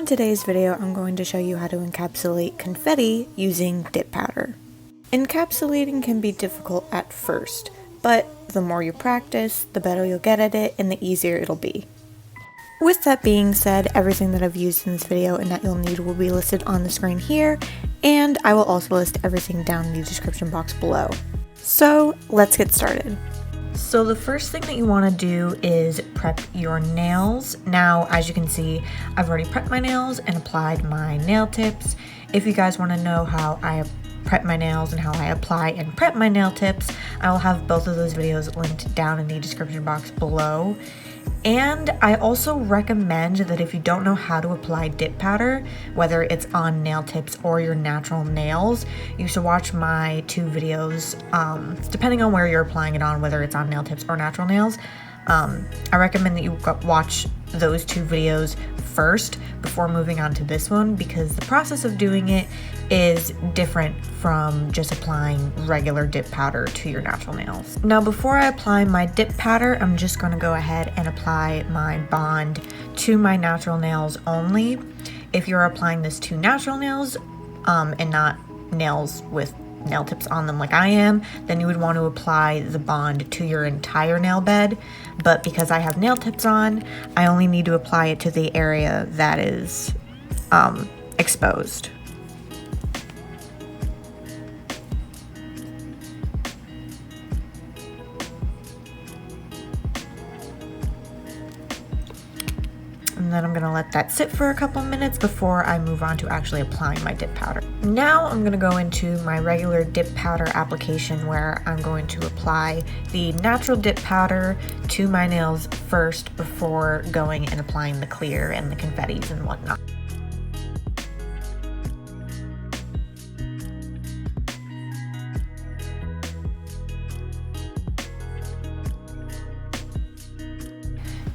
today's video, I'm going to show you how to encapsulate confetti using dip powder. Encapsulating can be difficult at first, but the more you practice, the better you'll get at it and the easier it'll be. With that being said, everything that I've used in this video and that you'll need will be listed on the screen here, and I will also list everything down in the description box below. So let's get started. So the first thing that you want to do is prep your nails. Now, as you can see, I've already prepped my nails and applied my nail tips. If you guys want to know how I prep my nails and how I apply and prep my nail tips, I will have both of those videos linked down in the description box below. And I also recommend that if you don't know how to apply dip powder, whether it's on nail tips or your natural nails, you should watch my two videos, depending on where you're applying it on, whether it's on nail tips or natural nails. I recommend that you watch those two videos first before moving on to this one, because the process of doing it is different from just applying regular dip powder to your natural nails. Now, before I apply my dip powder, I'm just going to go ahead and apply my bond to my natural nails only. If you're applying this to natural nails and not nails with nail tips on them like I am, then you would want to apply the bond to your entire nail bed. But because I have nail tips on, I only need to apply it to the area that is exposed. And then I'm going to let that sit for a couple minutes before I move on to actually applying my dip powder. Now I'm going to go into my regular dip powder application, where I'm going to apply the natural dip powder to my nails first before going and applying the clear and the confettis and whatnot.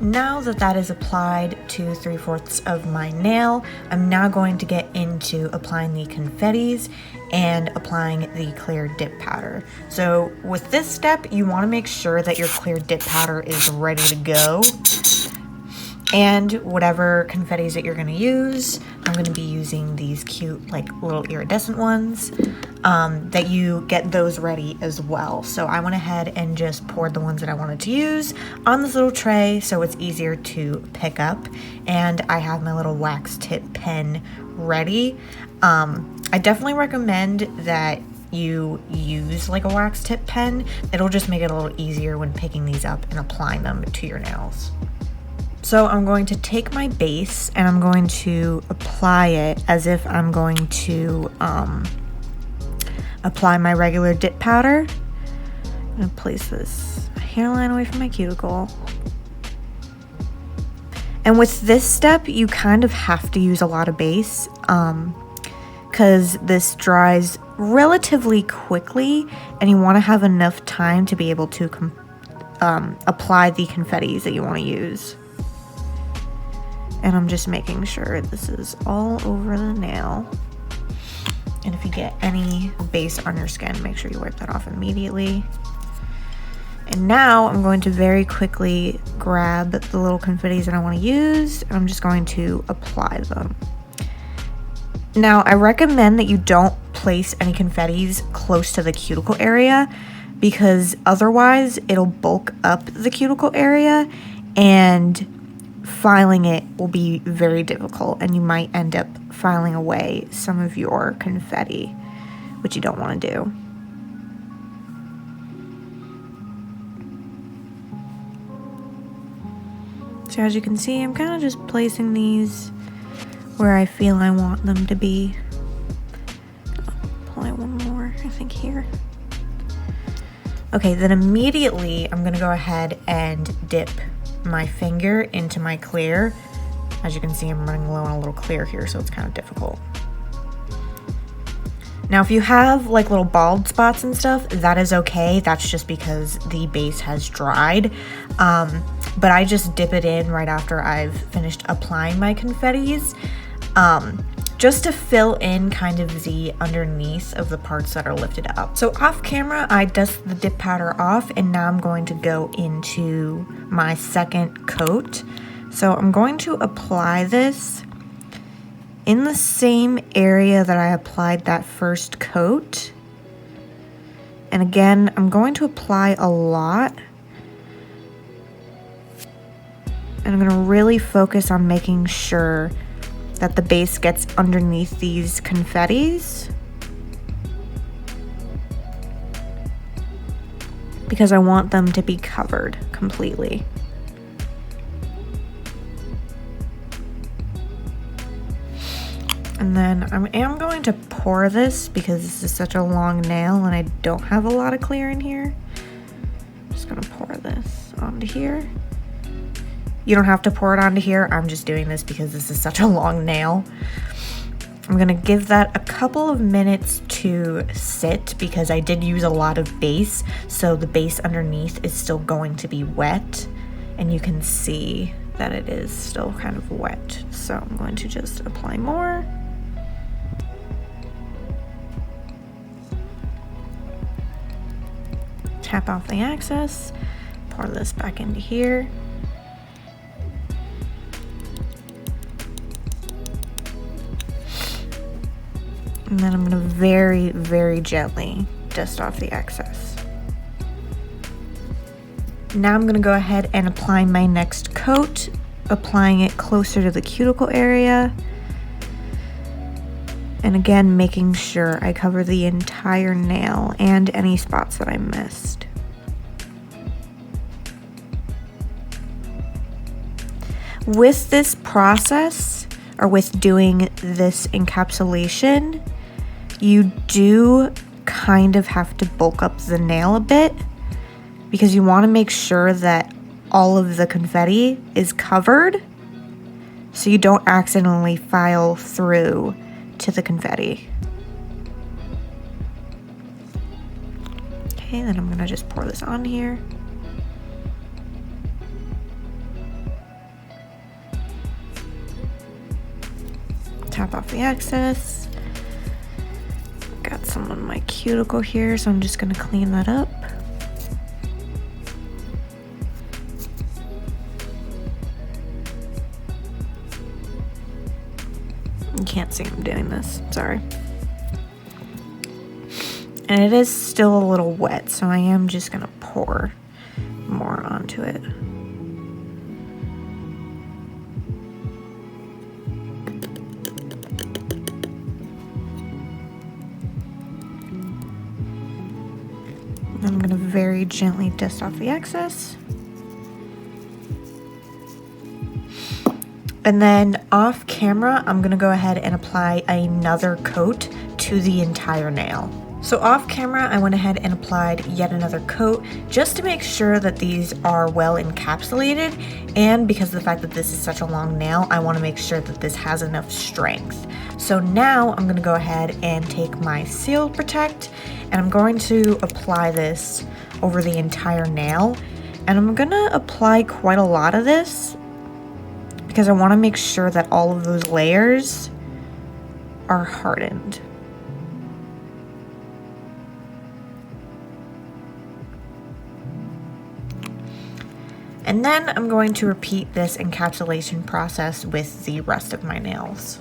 Now that that is applied to 3/4 of my nail, I'm now going to get into applying the confettis and applying the clear dip powder. So with this step, you want to make sure that your clear dip powder is ready to go. And whatever confettis that you're going to use, I'm going to be using these cute, like, little iridescent ones, that you get those ready as well. So I went ahead and just poured the ones that I wanted to use on this little tray so it's easier to pick up. And I have my little wax tip pen ready. I definitely recommend that you use like a wax tip pen. It'll just make it a little easier when picking these up and applying them to your nails. So I'm going to take my base and I'm going to apply it as if I'm going to apply my regular dip powder. I'm going to place this hairline away from my cuticle. And with this step, you kind of have to use a lot of base because this dries relatively quickly and you want to have enough time to be able to apply the confettis that you want to use. And I'm just making sure this is all over the nail. And if you get any base on your skin, make sure you wipe that off immediately. And now I'm going to very quickly grab the little confettis that I want to use, and I'm just going to apply them. Now, I recommend that you don't place any confettis close to the cuticle area, because otherwise it'll bulk up the cuticle area and filing it will be very difficult, and you might end up filing away some of your confetti, which you don't want to do. So as you can see, I'm kind of just placing these where I feel I want them to be. Apply one more, I think, here. Okay, then immediately I'm going to go ahead and dip my finger into my clear. As you can see, I'm running low on a little clear here, so it's kind of difficult. Now, if you have like little bald spots and stuff, that is okay. That's just because the base has dried. But I just dip it in right after I've finished applying my confettis, just to fill in kind of the underneath of the parts that are lifted up. So off camera, I dust the dip powder off, and now I'm going to go into my second coat. So I'm going to apply this in the same area that I applied that first coat. And again, I'm going to apply a lot. And I'm going to really focus on making sure that the base gets underneath these confettis, because I want them to be covered completely. And then I am going to pour this because this is such a long nail and I don't have a lot of clear in here. I'm just gonna pour this onto here. You don't have to pour it onto here. I'm just doing this because this is such a long nail. I'm gonna give that a couple of minutes to sit because I did use a lot of base, so the base underneath is still going to be wet, and you can see that it is still kind of wet. So I'm going to just apply more. Tap off the excess, pour this back into here. And then I'm gonna very, very gently dust off the excess. Now I'm gonna go ahead and apply my next coat, applying it closer to the cuticle area. And again, making sure I cover the entire nail and any spots that I missed. With this process, or with doing this encapsulation, you do kind of have to bulk up the nail a bit because you want to make sure that all of the confetti is covered so you don't accidentally file through to the confetti. Okay, then I'm gonna just pour this on here. Tap off the excess. Got some on my cuticle here, so I'm just gonna clean that up. You can't see I'm doing this, sorry. And it is still a little wet, so I am just gonna pour more onto it. I'm gonna very gently dust off the excess. And then off camera, I'm gonna go ahead and apply another coat to the entire nail. So off camera, I went ahead and applied yet another coat just to make sure that these are well encapsulated, and because of the fact that this is such a long nail, I wanna make sure that this has enough strength. So now I'm gonna go ahead and take my Seal Protect, and I'm going to apply this over the entire nail. And I'm gonna apply quite a lot of this because I wanna make sure that all of those layers are hardened. And then I'm going to repeat this encapsulation process with the rest of my nails.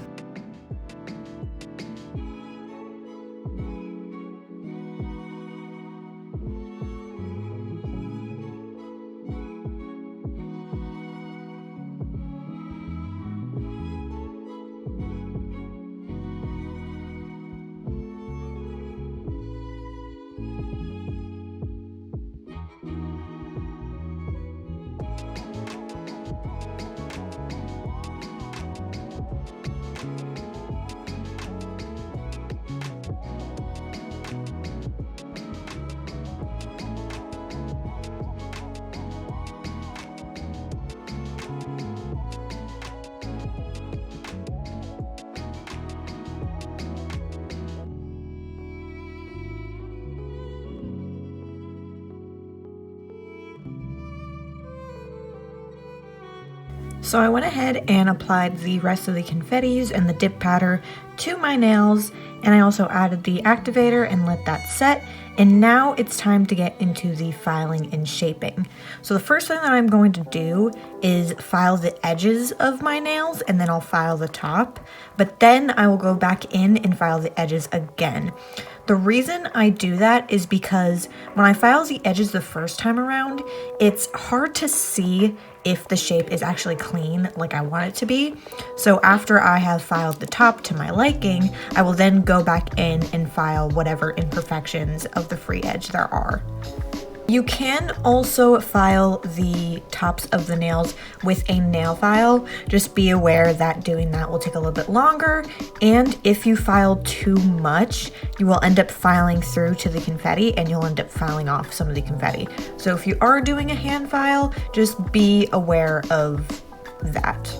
So I went ahead and applied the rest of the confettis and the dip powder to my nails, and I also added the activator and let that set. And now it's time to get into the filing and shaping. So the first thing that I'm going to do is file the edges of my nails, and then I'll file the top, but then I will go back in and file the edges again. The reason I do that is because when I file the edges the first time around, it's hard to see if the shape is actually clean like I want it to be. So after I have filed the top to my liking, I will then go back in and file whatever imperfections of the free edge there are. You can also file the tops of the nails with a nail file. Just be aware that doing that will take a little bit longer, and if you file too much, you will end up filing through to the confetti and you'll end up filing off some of the confetti. So if you are doing a hand file, just be aware of that.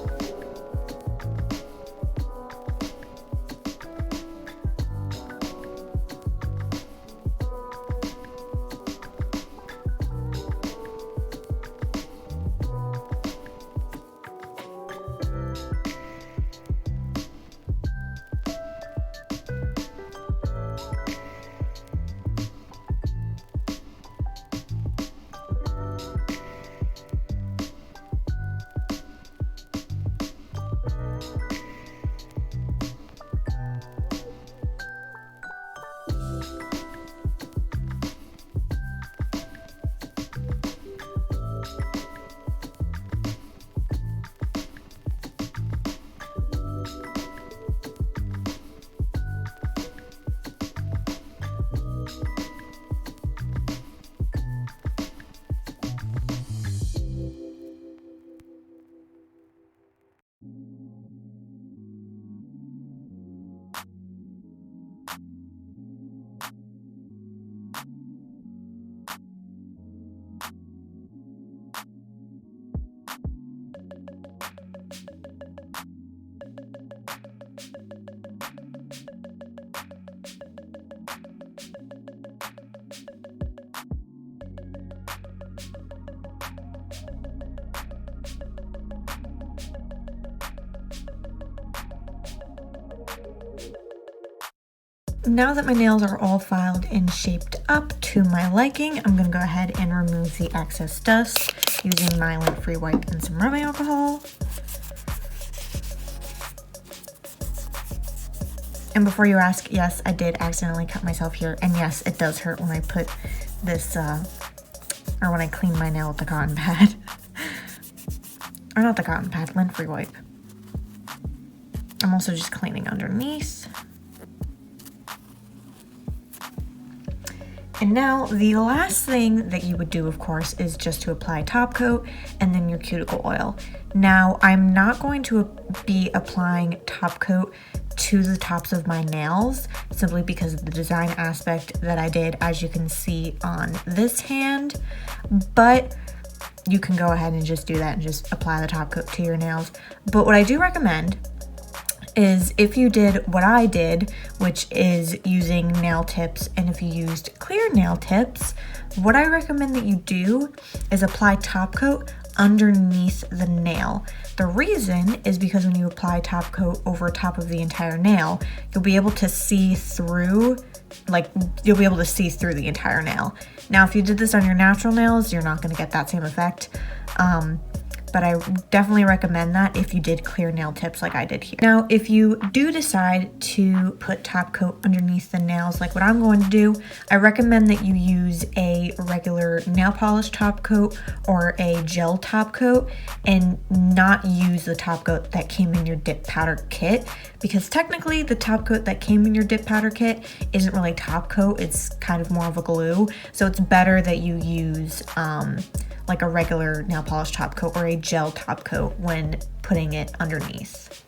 Now that my nails are all filed and shaped up to my liking, I'm going to go ahead and remove the excess dust using my Lint Free Wipe and some rubbing alcohol. And before you ask, yes, I did accidentally cut myself here, and yes, it does hurt when I put this, or when I clean my nail with the cotton pad. Or not the cotton pad, Lint Free Wipe. I'm also just cleaning underneath. And now the last thing that you would do, of course, is just to apply top coat and then your cuticle oil. Now, I'm not going to be applying top coat to the tops of my nails simply because of the design aspect that I did, as you can see on this hand, but you can go ahead and just do that and just apply the top coat to your nails. But what I do recommend is if you did what I did, which is using nail tips, and if you used clear nail tips, what I recommend that you do is apply top coat underneath the nail. The reason is because when you apply top coat over top of the entire nail, you'll be able to see through, the entire nail. Now, if you did this on your natural nails, you're not going to get that same effect. But I definitely recommend that if you did clear nail tips like I did here. Now, if you do decide to put top coat underneath the nails like what I'm going to do, I recommend that you use a regular nail polish top coat or a gel top coat and not use the top coat that came in your dip powder kit, because technically the top coat that came in your dip powder kit isn't really top coat, it's kind of more of a glue. So it's better that you use like a regular nail polish top coat or a gel top coat when putting it underneath.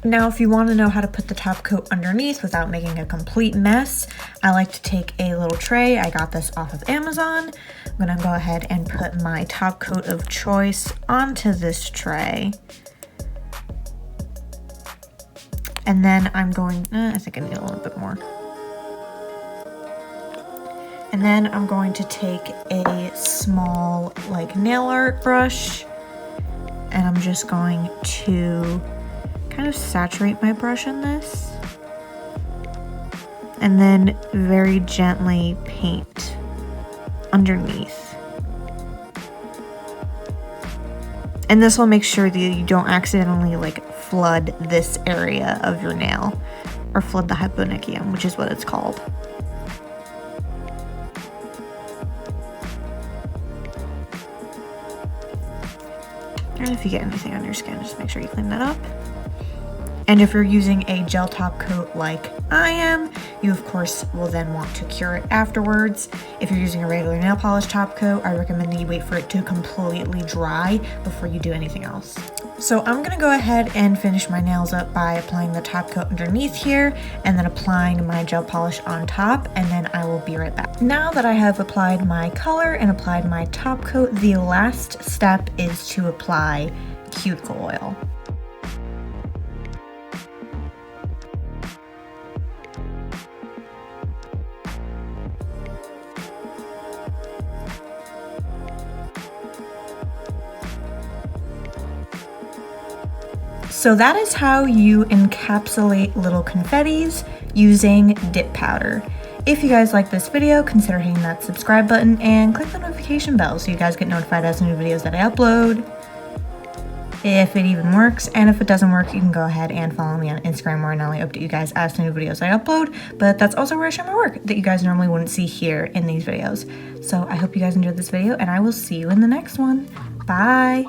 Now, if you want to know how to put the top coat underneath without making a complete mess, I like to take a little tray. I got this off of Amazon. I'm going to go ahead and put my top coat of choice onto this tray. And then I'm going, I think I need a little bit more. And then I'm going to take a small nail art brush and I'm just going to kind of saturate my brush in this and then very gently paint underneath. And this will make sure that you don't accidentally like flood this area of your nail, or flood the hyponychium, which is what it's called. And if you get anything on your skin, just make sure you clean that up. And if you're using a gel top coat like I am, you of course will then want to cure it afterwards. If you're using a regular nail polish top coat, I recommend that you wait for it to completely dry before you do anything else. So I'm gonna go ahead and finish my nails up by applying the top coat underneath here and then applying my gel polish on top, and then I will be right back. Now that I have applied my color and applied my top coat, the last step is to apply cuticle oil. So that is how you encapsulate little confettis using dip powder. If you guys like this video, consider hitting that subscribe button and click the notification bell so you guys get notified as new videos that I upload, if it even works. And if it doesn't work, you can go ahead and follow me on Instagram, where I not only update you guys as to new videos I upload, but that's also where I share my work that you guys normally wouldn't see here in these videos. So I hope you guys enjoyed this video, and I will see you in the next one. Bye!